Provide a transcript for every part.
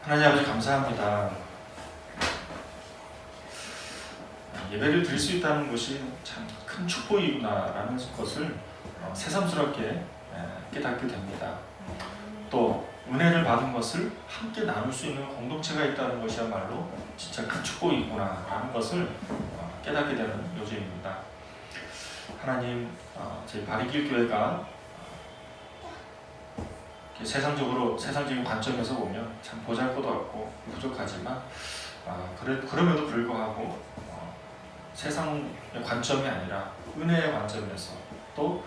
하나님 아버지 감사합니다. 예배를 드릴 수 있다는 것이 참 큰 축복이구나라는 것을 새삼스럽게 깨닫게 됩니다. 또 은혜를 받은 것을 함께 나눌 수 있는 공동체가 있다는 것이야말로 진짜 큰 축복이구나라는 것을 깨닫게 되는 요즘입니다. 하나님, 저희 바리길 교회가 세상적인 관점에서 보면 참 보잘것없고 부족하지만 그럼에도 불구하고 세상의 관점이 아니라 은혜의 관점에서 또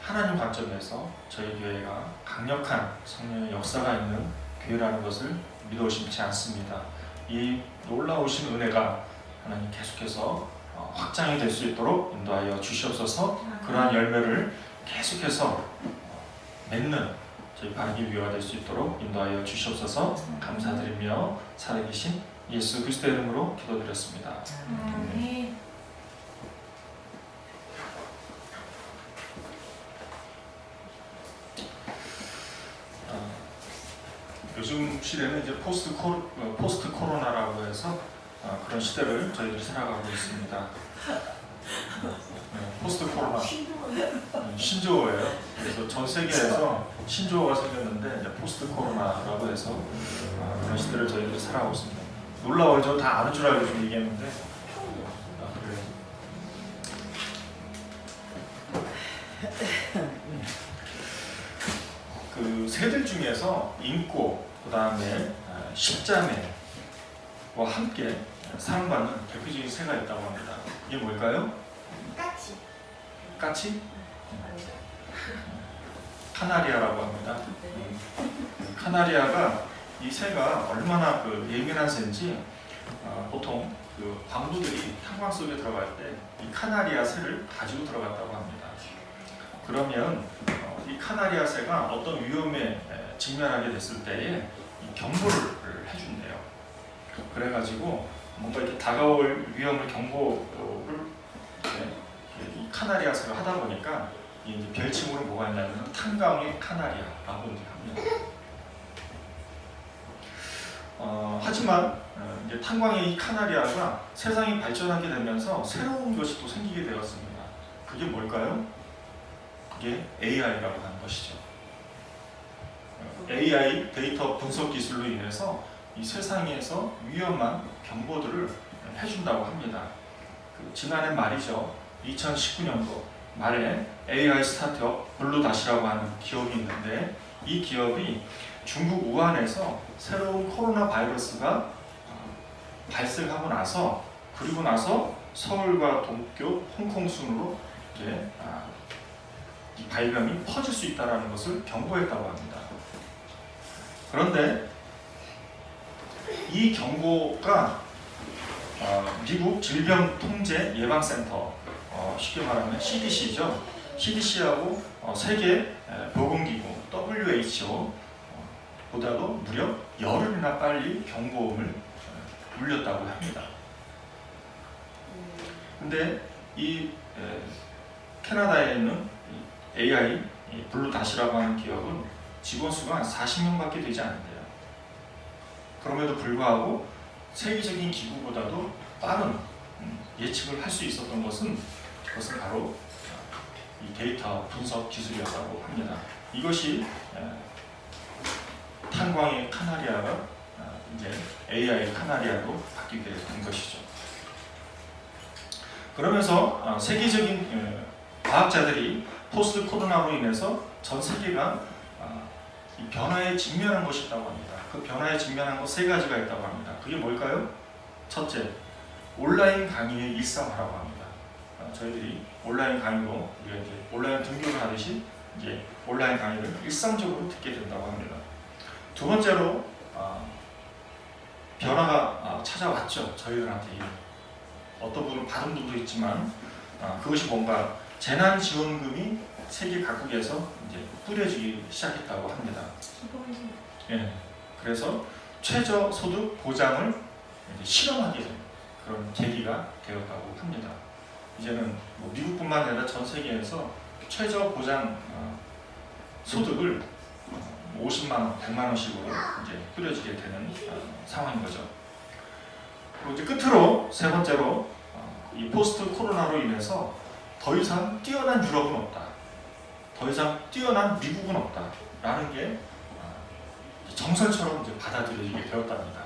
하나님 관점에서 저희 교회가 강력한 성령의 역사가 있는 교회라는 것을 믿어 의심치 않습니다. 이 놀라우신 은혜가 하나님 계속해서 확장이 될 수 있도록 인도하여 주시옵소서. 그러한 열매를 계속해서 맺는 저희 바리길 교회가 될 수 있도록 인도하여 주시옵소서. 감사드리며 살아계신 예수 그리스도의 이름으로 기도드렸습니다. 아멘. 요즘 시대는 이제 포스트 코로나라고 해서 그런 시대를 저희들이 살아가고 있습니다. 포스트 코로나 신조어예요. 그래서 전 세계에서 신조어가 생겼는데 이제 포스트 코로나라고 해서 그런 시대를 저희들이 살아가고 있습니다. 놀라워요. 다 아는 줄 알고 좀 얘기했는데 그 새들 중에서 인고, 그 다음에 십자매와 함께 사랑받는 대표적인 새가 있다고 합니다. 이게 뭘까요? 까치? 카나리아라고 합니다. 카나리아가 이 새가 얼마나 예민한 새인지 보통 그 광부들이 탄광 속에 들어갈 때 이 카나리아 새를 가지고 들어갔다고 합니다. 그러면 이 카나리아 새가 어떤 위험에 직면하게 됐을 때에 이 경보를 해준대요. 그래가지고 뭔가 이렇게 다가올 위험을 경고를 이 카나리아 새가 하다 보니까 이제 별칭으로 뭐가 있냐면 탄광의 카나리아라고 합니다. 하지만 이제 탄광의 이 카나리아가 세상이 발전하게 되면서 새로운 것이 또 생기게 되었습니다. 그게 뭘까요? 그게 AI라고 하는 것이죠. AI 데이터 분석 기술로 인해서 이 세상에서 위험한 경보들을 해준다고 합니다. 지난해 말이죠. 2019년도 말에 AI 스타트업 블루닷이라고 하는 기업이 있는데 이 기업이 중국 우한에서 새로운 코로나 바이러스가 발생하고 나서 그리고 나서 서울과 도쿄, 홍콩 순으로 이제 이 발병이 퍼질 수 있다는 것을 경고했다고 합니다. 그런데 이 경고가 미국 질병통제예방센터, 쉽게 말하면 CDC죠. CDC하고 세계 보건기구 WHO 보다도 무려 열흘이나 빨리 경고음을 울렸다고 합니다. 근데 이 캐나다에 있는 AI 블루닷이라고 하는 기업은 직원 수가 한 40명밖에 되지 않는데요. 그럼에도 불구하고 세계적인 기구보다도 빠른 예측을 할 수 있었던 것은 그것은 바로 이 데이터 분석 기술이었다고 합니다. 이것이 탄광의 카나리아가 이제 AI 카나리아로 바뀌게 된 것이죠. 그러면서 세계적인 과학자들이 포스트 코로나로 인해서 전 세계가 이 변화에 직면한 것이 있다고 합니다. 그 변화에 직면한 것 세 가지가 있다고 합니다. 그게 뭘까요? 첫째, 온라인 강의의 일상화라고 합니다. 저희들이 온라인 강의로 우리가 이제 온라인 등교를 하듯이 이제 온라인 강의를 일상적으로 듣게 된다고 합니다. 두 번째로 변화가 찾아왔죠. 저희들한테 어떤 분은 받은 분도 있지만 그것이 뭔가 재난지원금이 세계 각국에서 이제 뿌려지기 시작했다고 합니다. 예, 그래서 최저소득 보장을 이제 실험하게 된 그런 계기가 되었다고 합니다. 이제는 뭐 미국뿐만 아니라 전 세계에서 최저 보장 소득을 50만 원, 100만 원씩으로 이제 뿌려지게 되는 상황인 거죠. 그리고 이제 끝으로 세 번째로 이 포스트 코로나로 인해서 더 이상 뛰어난 유럽은 없다. 더 이상 뛰어난 미국은 없다. 라는 게 정설처럼 이제 받아들여지게 되었답니다.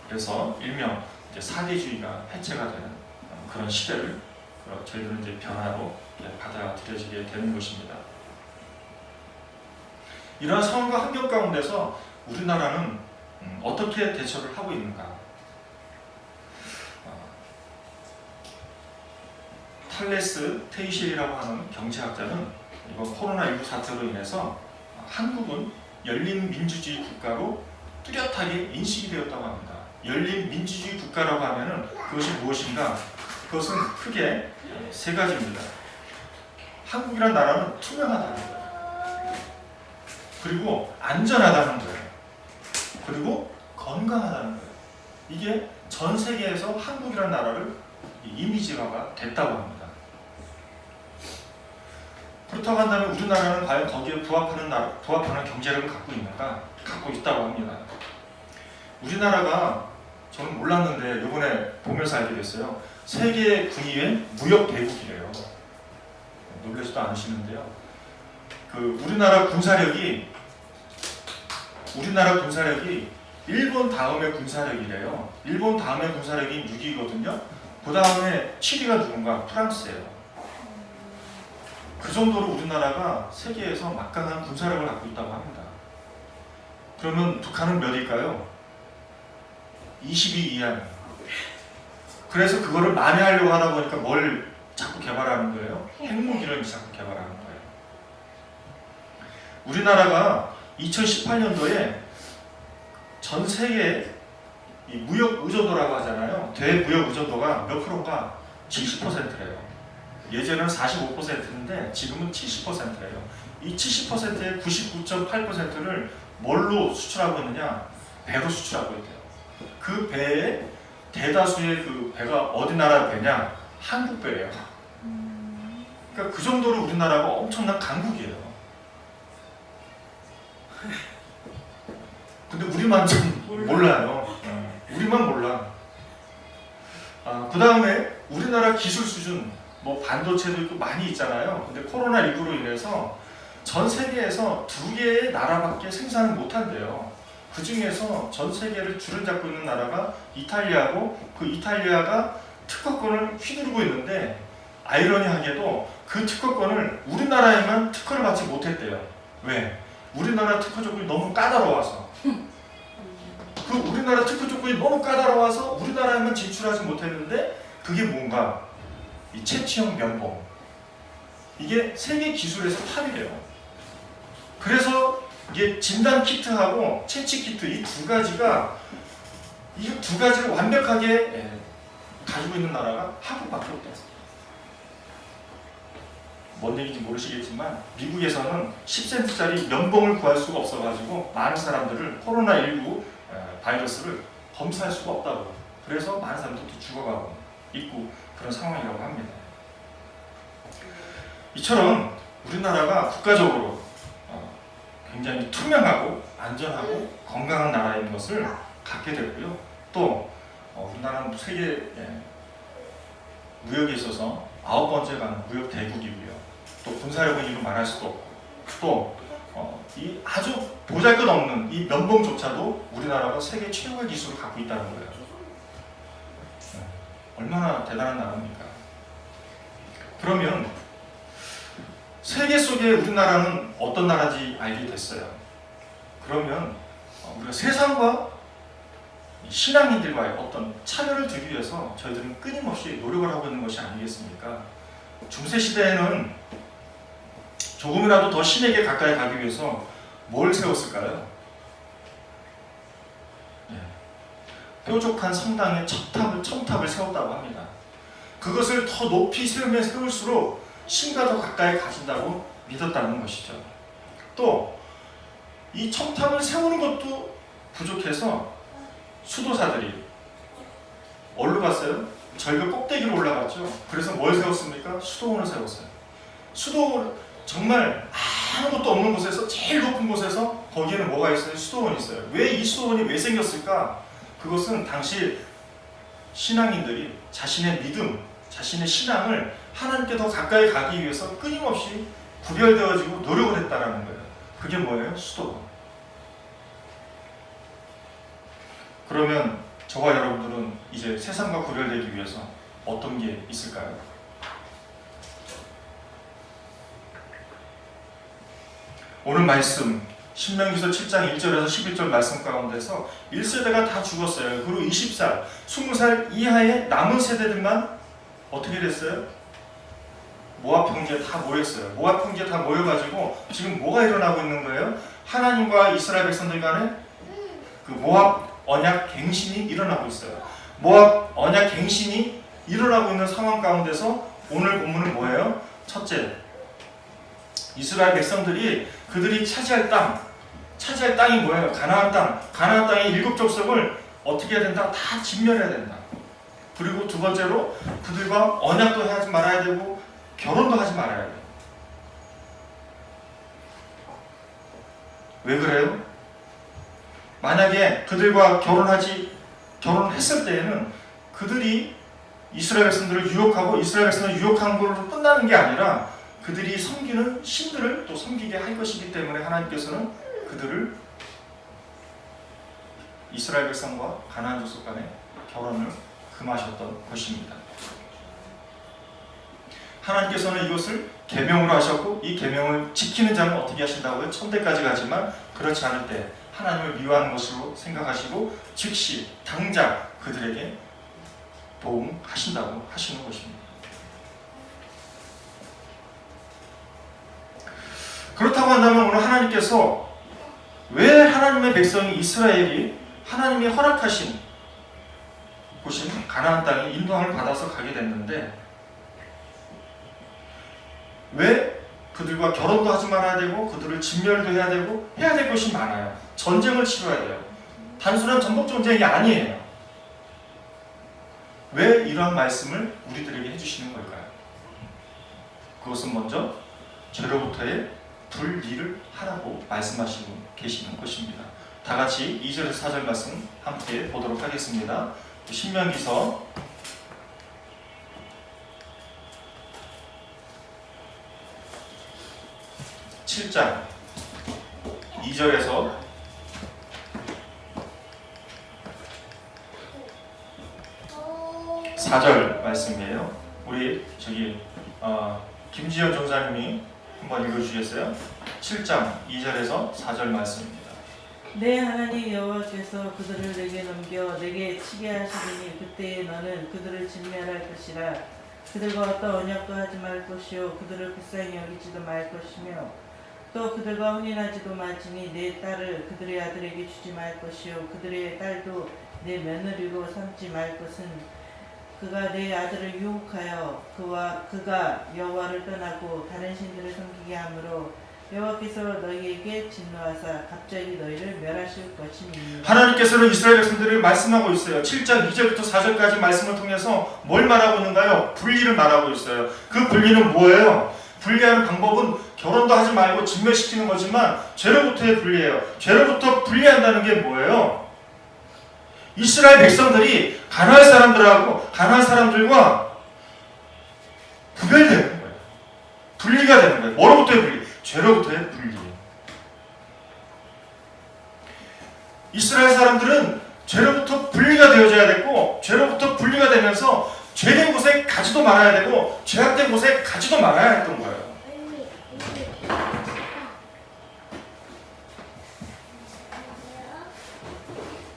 그래서 일명 이제 사대주의가 해체가 되는 그런 시대를 저희들은 이제 변화로 받아들여지게 되는 것입니다. 이러한 상황과 환경 가운데서 우리나라는 어떻게 대처를 하고 있는가? 탈레스 테이실이라고 하는 경제학자는 이번 코로나19 사태로 인해서 한국은 열린 민주주의 국가로 뚜렷하게 인식이 되었다고 합니다. 열린 민주주의 국가라고 하면은 그것이 무엇인가? 그것은 크게 세 가지입니다. 한국이라는 나라는 투명하다는 거예요. 그리고 안전하다는 거예요. 그리고 건강하다는 거예요. 이게 전 세계에서 한국이라는 나라를 이미지화가 됐다고 합니다. 그렇다고 한다면 우리나라는 과연 거기에 부합하는 경제력을 갖고 있는가? 갖고 있다고 합니다. 우리나라가 저는 몰랐는데 이번에 보면서 알게 됐어요. 세계 9위의 무역 대국이래요. 놀라지도 않으시는데요. 우리나라 군사력이 일본 다음에 군사력이래요. 일본 다음에 군사력이 6위거든요. 그 다음에 7위가 누군가? 프랑스예요. 그 정도로 우리나라가 세계에서 막강한 군사력을 갖고 있다고 합니다. 그러면 북한은 몇일까요? 20위 이하입니다. 그래서 그거를 만회하려고 하다 보니까 뭘 자꾸 개발하는 거예요? 핵무기를 자꾸 개발하는 거예요. 우리나라가 2018년도에 전 세계 이 무역 의존도라고 하잖아요. 대무역 의존도가 몇 프로인가? 70%래요. 예전에는 45%인데 지금은 70%래요. 이 70%의 99.8%를 뭘로 수출하고 있느냐? 배로 수출하고 있대요. 그 배에 대다수의 그 배가 어디 나라 배냐? 한국 배예요. 그러니까 그 정도로 우리나라가 엄청난 강국이에요. 근데 우리만 좀 몰라요. 우리만 몰라. 그 다음에 우리나라 기술 수준, 뭐 반도체도 있고 많이 있잖아요. 근데 코로나19로 인해서 전 세계에서 2개의 나라밖에 생산을 못한대요. 그 중에서 전 세계를 줄을 잡고 있는 나라가 이탈리아고, 그 이탈리아가 특허권을 휘두르고 있는데 아이러니하게도 그 특허권을 우리나라에만 특허를 받지 못했대요. 왜? 우리나라 특허 조건이 너무 까다로워서. 그 우리나라 특허 조건이 너무 까다로워서 우리나라에만 진출하지 못했는데 그게 뭔가? 이 채취형 면봉. 이게 세계 기술에서 탑이래요. 그래서 이게 진단 키트하고 채취 키트 이 두 가지를 완벽하게 가지고 있는 나라가 한국밖에 없다. 뭔 얘기인지 모르시겠지만 미국에서는 10센트짜리 면봉을 구할 수가 없어가지고 많은 사람들을 코로나19 바이러스를 검사할 수가 없다고. 그래서 많은 사람들도 죽어가고 있고 그런 상황이라고 합니다. 이처럼 우리나라가 국가적으로 굉장히 투명하고 안전하고 건강한 나라인 것을 갖게 되고요. 또 우리나라는 세계 무역에 있어서 9번째가 무역 대국이고요. 또 군사력은 이루 말할 수도 없고 또 이 아주 보잘것없는 이 면봉조차도 우리나라가 세계 최고의 기술을 갖고 있다는 거예요. 얼마나 대단한 나라입니까? 그러면 세계 속에 우리나라는 어떤 나라인지 알게 됐어요. 그러면 우리가 세상과 신앙인들과의 어떤 차별을 두기 위해서 저희들은 끊임없이 노력을 하고 있는 것이 아니겠습니까? 중세 시대에는 조금이라도 더 신에게 가까이 가기 위해서 뭘 세웠을까요? 뾰족한 성당에 첨탑을 세웠다고 합니다. 그것을 더 높이 세우면 세울수록 신과 더 가까이 가신다고 믿었다는 것이죠. 또 이 첨탑을 세우는 것도 부족해서 수도사들이 어디로 갔어요? 절벽 꼭대기로 올라갔죠. 그래서 뭘 세웠습니까? 수도원을 세웠어요. 수도원 정말 아무것도 없는 곳에서 제일 높은 곳에서 거기에는 뭐가 있어요? 수도원이 있어요. 왜 이 수도원이 왜 생겼을까? 그것은 당시 신앙인들이 자신의 믿음, 자신의 신앙을 하나님께 더 가까이 가기 위해서 끊임없이 구별되어지고 노력을 했다라는 거예요. 그게 뭐예요? 수도원. 그러면 저와 여러분들은 이제 세상과 구별되기 위해서 어떤 게 있을까요? 오늘 말씀 신명기서 7장 1절에서 11절 말씀 가운데서 1세대가 다 죽었어요. 그리고 20살, 20살 이하의 남은 세대들만 어떻게 됐어요? 모압 평지에 다 모였어요. 모압 평지에 다 모여가지고 지금 뭐가 일어나고 있는 거예요? 하나님과 이스라엘 백성들 간에 그 모압 언약 갱신이 일어나고 있어요. 모압 언약 갱신이 일어나고 있는 상황 가운데서 오늘 본문은 뭐예요? 첫째, 이스라엘 백성들이 그들이 차지할 땅이 뭐예요? 가나안 땅. 가나안 땅의 7 족속을 어떻게 해야 된다? 다 진멸해야 된다. 그리고 두 번째로 그들과 언약도 하지 말아야 되고 결혼도 하지 말아야 돼요. 왜 그래요? 만약에 그들과 결혼했을 때에는 그들이 이스라엘 백성들을 유혹하고 이스라엘 백성을 유혹한 걸로 끝나는 게 아니라 그들이 섬기는 신들을 또 섬기게 할 것이기 때문에 하나님께서는 그들을 이스라엘 백성과 가나안 족속 간의 결혼을 금하셨던 것입니다. 하나님께서는 이것을 계명으로 하셨고 이 계명을 지키는 자는 어떻게 하신다고요? 천대까지 가지만 그렇지 않을 때 하나님을 미워하는 것으로 생각하시고 즉시 당장 그들에게 도움하신다고 하시는 것입니다. 그렇다고 한다면 오늘 하나님께서 왜 하나님의 백성이 이스라엘이 하나님이 허락하신 곳인 가나안 땅에 인도함을 받아서 가게 됐는데 왜 그들과 결혼도 하지 말아야 되고 그들을 진멸도 해야 되고 해야 될 것이 많아요. 전쟁을 치러야 돼요. 단순한 전복 전쟁이 아니에요. 왜 이러한 말씀을 우리들에게 해주시는 걸까요? 그것은 먼저 죄로부터의 분리를 하라고 말씀하시고 계시는 것입니다. 다 같이 2절에서 4절 말씀 함께 보도록 하겠습니다. 신명기서 7장 2절에서 4절 말씀이에요. 우리 김지현 전사님이 한번 읽어주시겠어요? 7장 2절에서 4절 말씀입니다. 내 하나님 여호와께서 그들을 내게 넘겨 내게 치게 하시리니 그때에 너는 그들을 진멸할 것이라. 그들과 어떤 언약도 하지 말 것이요 그들을 불쌍히 여기지도 말 것이며 또 그들과 혼인하지도 말지니 내 딸을 그들의 아들에게 주지 말 것이요 그들의 딸도 내 며느리로 삼지 말 것은 그가 내 아들을 유혹하여 그가 여호와를 떠나고 다른 신들을 섬기게 하므로 여호와께서 너희에게 진노하사 갑자기 너희를 멸하실 것입니다. 하나님께서는 이스라엘 백성들을 말씀하고 있어요. 7장 2절부터 4절까지 말씀을 통해서 뭘 말하고 있는가요? 분리를 말하고 있어요. 그 분리는 뭐예요? 분리하는 방법은 결혼도 하지 말고 진멸시키는 거지만 죄로부터의 분리예요. 죄로부터 분리한다는 게 뭐예요? 이스라엘 백성들이 가나안 사람들과 구별되는 거예요. 분리가 되는 거예요. 뭐로부터의 분리? 죄로부터의 분리. 이스라엘 사람들은 죄로부터 분리가 되어져야 되고 죄로부터 분리가 되면서 죄된 곳에 가지도 말아야 되고 죄악된 곳에 가지도 말아야 했던 거예요.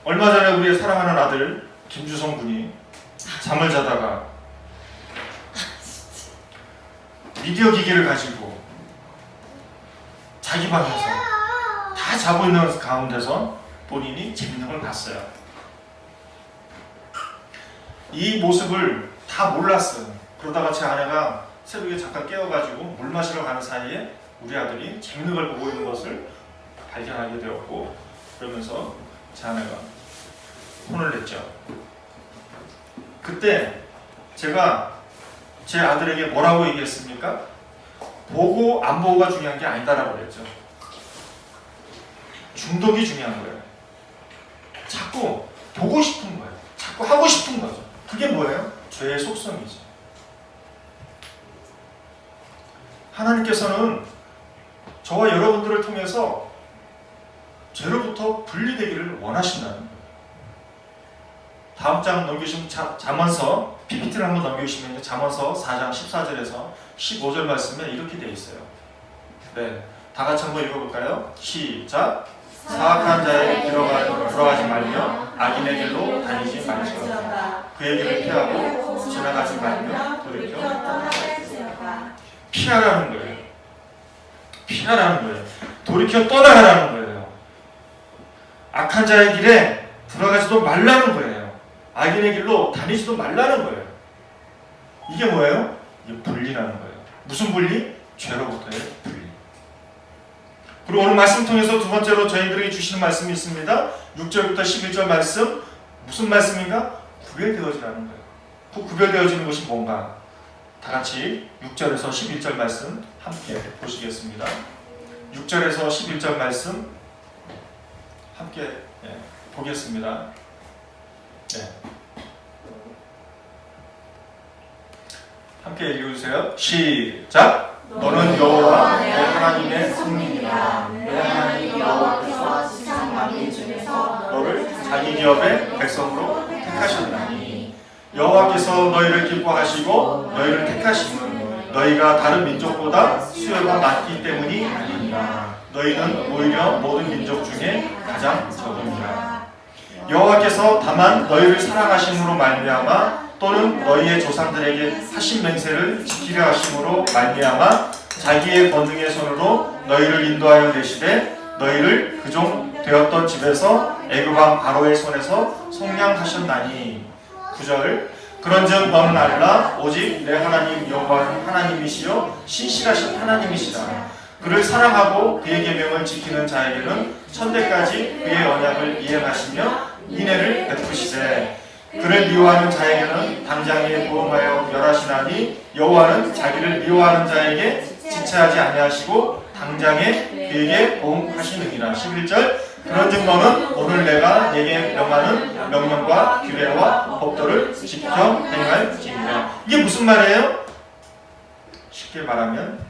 얼마 전에 우리의 사랑하는 아들 김주성 군이 잠을 자다가 미디어 기기를 가지고 자기 방에서 다 자고 있는 가운데서 본인이 재밌는 걸 봤어요. 이 모습을 다 몰랐어요. 그러다가 제 아내가 새벽에 잠깐 깨워가지고 물 마시러 가는 사이에 우리 아들이 재밌는 걸 보고 있는 것을 발견하게 되었고 그러면서 제 아내가 혼을 냈죠. 그때 제가 제 아들에게 뭐라고 얘기했습니까? 보고 안 보고가 중요한 게 아니다라고 그랬죠. 중독이 중요한 거예요. 자꾸 보고 싶은 거예요. 자꾸 하고 싶은 거죠. 그게 뭐예요? 죄의 속성이죠. 하나님께서는 저와 여러분들을 통해서 죄로부터 분리되기를 원하신다는 거예요. 다음 장 넘기시면 잠언서 PPT를 한번 넘겨주시면 잠언서 4장 14절에서 15절 말씀에 이렇게 되어 있어요. 네, 다 같이 한번 읽어볼까요? 시작. 사악한 자의 길로 돌아가지 말며 악인의 길로 다니지 말지어다. 그의 길을 피하고 지나가지 말며 돌이켜 피하라는 거예요. 피하라는 거예요. 돌이켜 떠나가라는 거예요. 악한 자의 길에 들어가지도 말라는 거예요. 악인의 길로 다니지도 말라는 거예요. 이게 뭐예요? 이게 분리라는 거예요. 무슨 분리? 죄로부터의 분리. 그리고 오늘 말씀 통해서 두 번째로 저희들에게 주시는 말씀이 있습니다. 6절부터 11절 말씀. 무슨 말씀인가? 구별되어지라는 거예요. 그 구별되어지는 것이 뭔가? 다 같이 6절에서 11절 말씀 함께 보시겠습니다. 6절에서 11절 말씀 함께 보겠습니다. 네. 함께 읽어주세요. 시작! 너는 여호와 내 하나님의 성민이라. 내 하나님 여호와께서 지상 만민 중에서 너를 자기 기업의 백성으로 택하셨나니 여호와께서 너희를 기뻐하시고 너희를 택하심은 너희가 다른 민족보다 수요가 많기 때문이 아니니라. 너희는 오히려 모든 민족 중에 가장 적음이라. 여호와께서 다만 너희를 사랑하심으로 말미암아 또는 너희의 조상들에게 하신 맹세를 지키려 하심으로 말미암아 자기의 권능의 손으로 너희를 인도하여 내시되 너희를 그종 되었던 집에서 애굽 왕 바로의 손에서 속량하셨나니. 9절. 그런즉 너는 알라 오직 내 하나님 여호와는 하나님이시요 신실하신 하나님이시라. 그를 사랑하고 그의 계명을 지키는 자에게는 천대까지 그의 언약을 이행하시며 인애를 베푸시되 그를 미워하는 자에게는 당장에 보응하여 멸하시나니 여호와는 자기를 미워하는 자에게 지체하지 아니하시고 당장에 그에게 보응하시느니라. 11절. 그런즉 너는 오늘 내가 네게 명하는 명령과 규례와 법도를 지켜 행할지니라. 이게 무슨 말이에요? 쉽게 말하면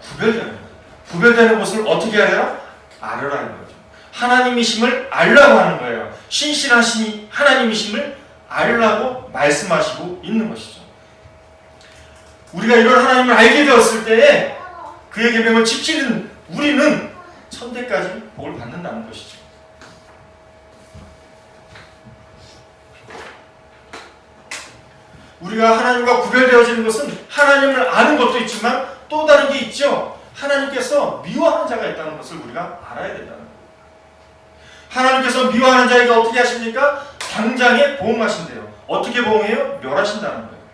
구별되는 거예요. 구별되는 것을 어떻게 하래요? 알으라는 거죠. 하나님이심을 알라고 하는 거예요. 신실하신 하나님이심을 알라고 말씀하시고 있는 것이죠. 우리가 이런 하나님을 알게 되었을 때에 그의 계명을 지키는 우리는 천대까지 복을 받는다는 것이죠. 우리가 하나님과 구별되어지는 것은 하나님을 아는 것도 있지만 또 다른 게 있죠. 하나님께서 미워하는 자가 있다는 것을 우리가 알아야 된다는 거예요. 하나님께서 미워하는 자에게 어떻게 하십니까? 당장에 보응하신대요. 어떻게 보응해요? 멸하신다는 거예요.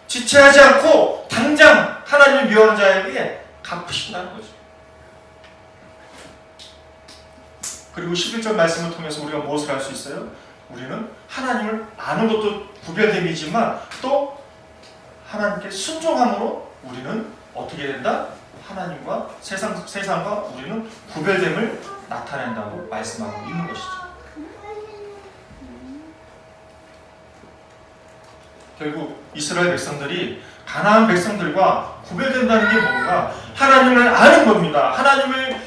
지체하지 않고 당장 하나님을 미워하는 자에게 갚으신다는 거죠. 그리고 11절 말씀을 통해서 우리가 무엇을 할 수 있어요? 우리는 하나님을 아는 것도 구별됨이지만 또 하나님께 순종함으로 우리는 어떻게 된다? 하나님과 세상과 우리는 구별됨을 나타낸다고 말씀하고 있는 것이죠. 결국 이스라엘 백성들이 가나안 백성들과 구별된다는 게 뭔가? 하나님을 아는 겁니다. 하나님을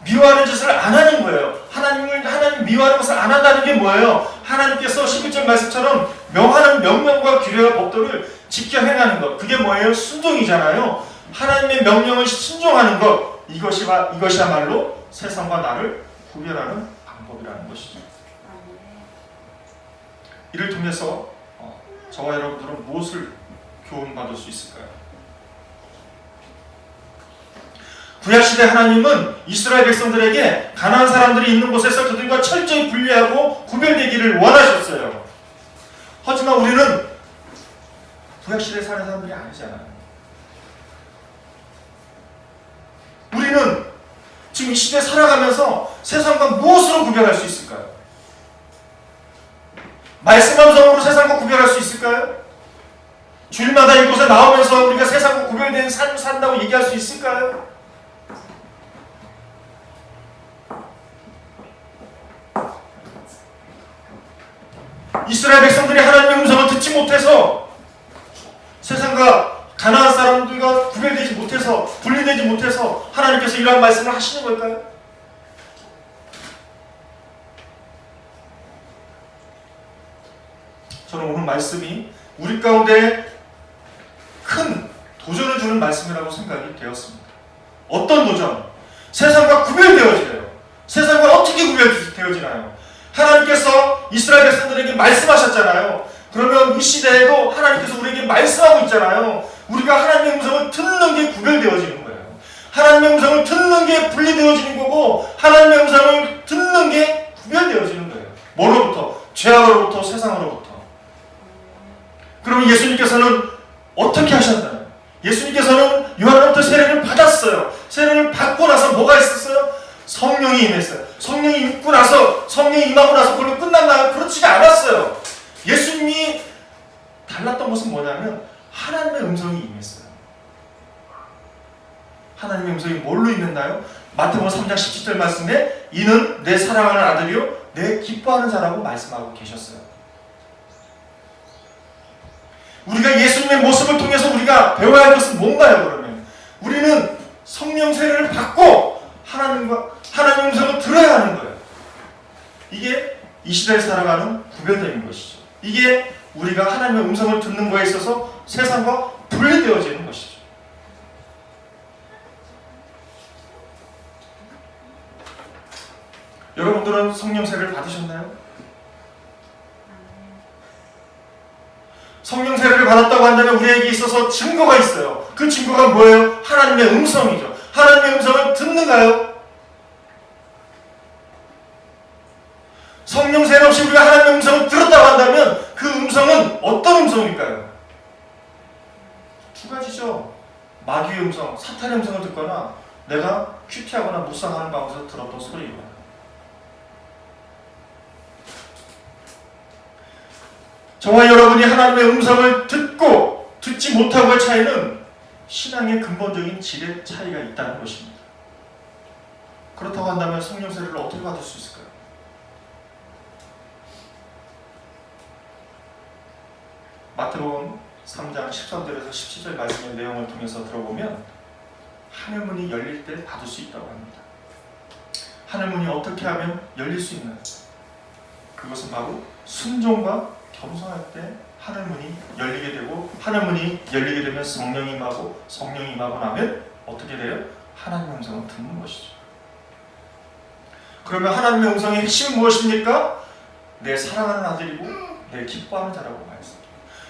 미워하는 짓을 안 하는 거예요. 하나님 미워하는 것을 안 한다는 게 뭐예요? 하나님께서 11절 말씀처럼 명하는 명령과 규례와 법도를 지켜 행하는 것. 그게 뭐예요? 순종이잖아요. 하나님의 명령을 순종하는 것. 이것이야말로 세상과 나를 구별하는 방법이라는 것이죠. 이를 통해서 저와 여러분들은 무엇을 교훈받을 수 있을까요? 구약시대 하나님은 이스라엘 백성들에게 가나안 사람들이 있는 곳에서 그들과 철저히 분리하고 구별되기를 원하셨어요. 하지만 우리는 구약시대에 사는 사람들이 아니잖아요. 우리는 지금 이 시대에 살아가면서 세상과 무엇으로 구별할 수 있을까요? 말씀 함성으로 세상과 구별할 수 있을까요? 주일마다 이곳에 나오면서 우리가 세상과 구별된 삶을 산다고 얘기할 수 있을까요? 이스라엘 백성들이 하나님의 음성을 듣지 못해서 세상과 가나안 사람들과 구별되지 못해서 분리되지 못해서 하나님께서 이러한 말씀을 하시는 걸까요? 저는 오늘 말씀이 우리 가운데 큰 도전을 주는 말씀이라고 생각이 되었습니다. 어떤 도전? 세상과 구별되어지래요. 세상과 어떻게 구별되어지나요? 하나님께서 이스라엘 백성들에게 말씀하셨잖아요. 그러면 이 시대에도 하나님께서 우리에게 말씀하고 있잖아요. 우리가 하나님의 음성을 듣는 게 구별되어지는 거예요. 하나님의 음성을 듣는 게 분리되어지는 거고 하나님의 음성을 듣는 게 구별되어지는 거예요. 뭐로부터? 죄악으로부터, 세상으로부터. 그러면 예수님께서는 어떻게 하셨나요? 예수님께서는 요한으로부터 세례를 받았어요. 세례를 받고 나서 뭐가 있었어요? 성령이 임했어요. 성령이 임고 나서, 성령이 임하고 나서 그걸로 끝났나요? 그렇지가 않았어요. 예수님이 달랐던 것은 뭐냐면 하나님의 음성이 임했어요. 하나님의 음성이 뭘로 임했나요? 마태복음 3장 17절 말씀에 이는 내 사랑하는 아들이요 내 기뻐하는 자라고 말씀하고 계셨어요. 우리가 예수님의 모습을 통해서 우리가 배워야 할 것은 뭔가요? 그러면 우리는 성령 세례를 받고 하나님의 음성을 들어야 하는 거예요. 이게 이 시대에 살아가는 구별되는 것이죠. 이게 우리가 하나님의 음성을 듣는 거에 있어서 세상과 분리되어지는 것이죠. 여러분들은 성령 세례를 받으셨나요? 성령 세례를 받았다고 한다면 우리에게 있어서 증거가 있어요. 그 증거가 뭐예요? 하나님의 음성이죠. 하나님의 음성을 듣는가요? 성령 세례 없이 우리가 하나님의 음성을 들었다고 한다면 그 음성은 어떤 음성일까요? 두 가지죠. 마귀의 음성, 사탄의 음성을 듣거나 내가 큐티하거나 묵상하는 가운데서 들었던 소리입니다. 저와 여러분이 하나님의 음성을 듣고 듣지 못하고의 차이는 신앙의 근본적인 질의 차이가 있다는 것입니다. 그렇다고 한다면 성령 세례를 어떻게 받을 수 있을까요? 마태복음 3장 13절에서 17절 말씀의 내용을 통해서 들어보면 하늘문이 열릴 때 받을 수 있다고 합니다. 하늘문이 어떻게 하면 열릴 수 있나요? 그것은 바로 순종과 겸손할 때 하늘문이 열리게 되고 하늘문이 열리게 되면 성령이 임하고 성령이 임하고 나면 어떻게 돼요? 하나님의 음성을 듣는 것이죠. 그러면 하나님의 음성의 핵심은 무엇입니까? 내 사랑하는 아들이고 내 기뻐하는 자라고 말씀합니다.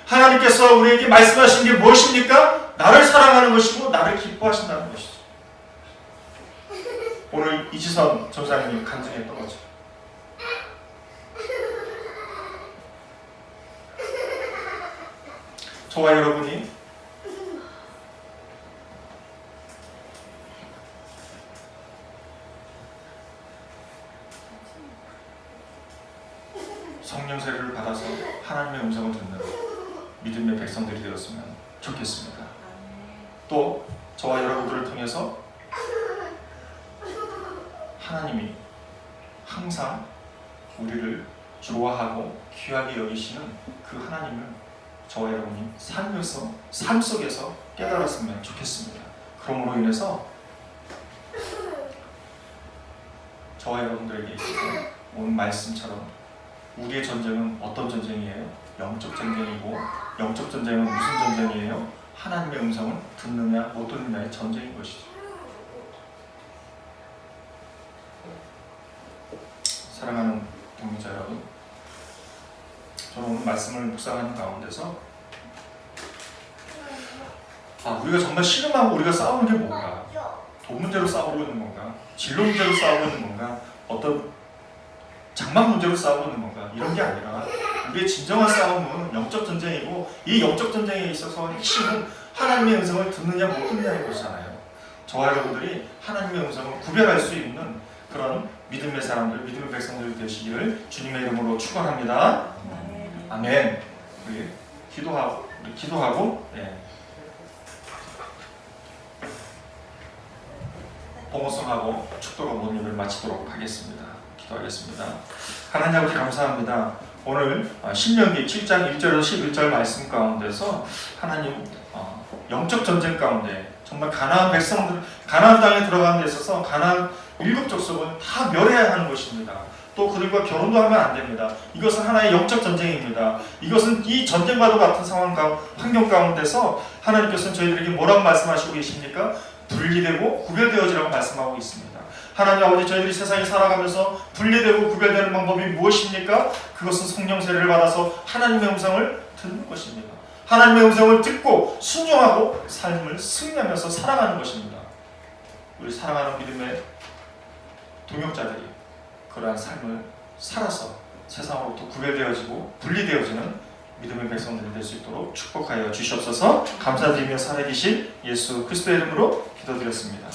하나님께서 우리에게 말씀하신 게 무엇입니까? 나를 사랑하는 것이고 나를 기뻐하신다는 것이죠. 오늘 이지선 전사님이 간증했던 거죠. 저와 여러분이 성령 세례를 받아서 하나님의 음성을 듣는 믿음의 백성들이 되었으면 좋겠습니다. 또 저와 여러분들을 통해서 하나님이 항상 우리를 좋아하고 귀하게 여기시는 그 하나님을 저와 여러분이 삶 속에서 깨달았으면 좋겠습니다. 그러므로 인해서 저와 여러분들에게 있어서 오늘 말씀처럼 우리의 전쟁은 어떤 전쟁이에요? 영적 전쟁이고 영적 전쟁은 무슨 전쟁이에요? 하나님의 음성을 듣느냐 못 듣느냐의 전쟁인 것이죠. 사랑하는 동료자 여러분, 저는 오늘 말씀을 묵상하는 가운데서 우리가 정말 씨름하고 우리가 싸우는 게 뭔가, 돈 문제로 싸우고 있는 건가, 진로 문제로 싸우고 있는 건가, 어떤 장막 문제로 싸우고 있는 건가, 이런 게 아니라 우리의 진정한 싸움은 영적 전쟁이고 이 영적 전쟁에 있어서 핵심은 하나님의 음성을 듣느냐 못 듣느냐인 것이잖아요. 저와 여러분들이 하나님의 음성을 구별할 수 있는 그런 믿음의 사람들, 믿음의 백성들이 되시기를 주님의 이름으로 축원합니다. 아멘. 우리 기도하고 우리 기도하고 봉헌성하고 축도로 모든 일을 마치도록 하겠습니다. 기도하겠습니다. 하나님 아버지 감사합니다. 오늘 신명기 7장 1절에서 11절 말씀 가운데서 하나님 영적 전쟁 가운데 정말 가나안 백성들 가나안 땅에 들어가는 데 있어서 가나안 7족속은 다 멸해야 하는 것입니다. 또 그들과 결혼도 하면 안 됩니다. 이것은 하나의 영적 전쟁입니다. 이것은 이 전쟁과도 같은 상황 환경 가운데서 하나님께서는 저희들에게 뭐라고 말씀하시고 계십니까? 분리되고 구별되어지라고 말씀하고 있습니다. 하나님 아버지, 저희들이 세상에 살아가면서 분리되고 구별되는 방법이 무엇입니까? 그것은 성령 세례를 받아서 하나님의 음성을 듣는 것입니다. 하나님의 음성을 듣고 순종하고 삶을 승리하면서 살아가는 것입니다. 우리 사랑하는 믿음의 동역자들이 그러한 삶을 살아서 세상으로부터 구별되어지고 분리되어지는 믿음의 백성들이 될 수 있도록 축복하여 주시옵소서. 감사드리며 살아계신 예수 그리스도의 이름으로 기도드렸습니다.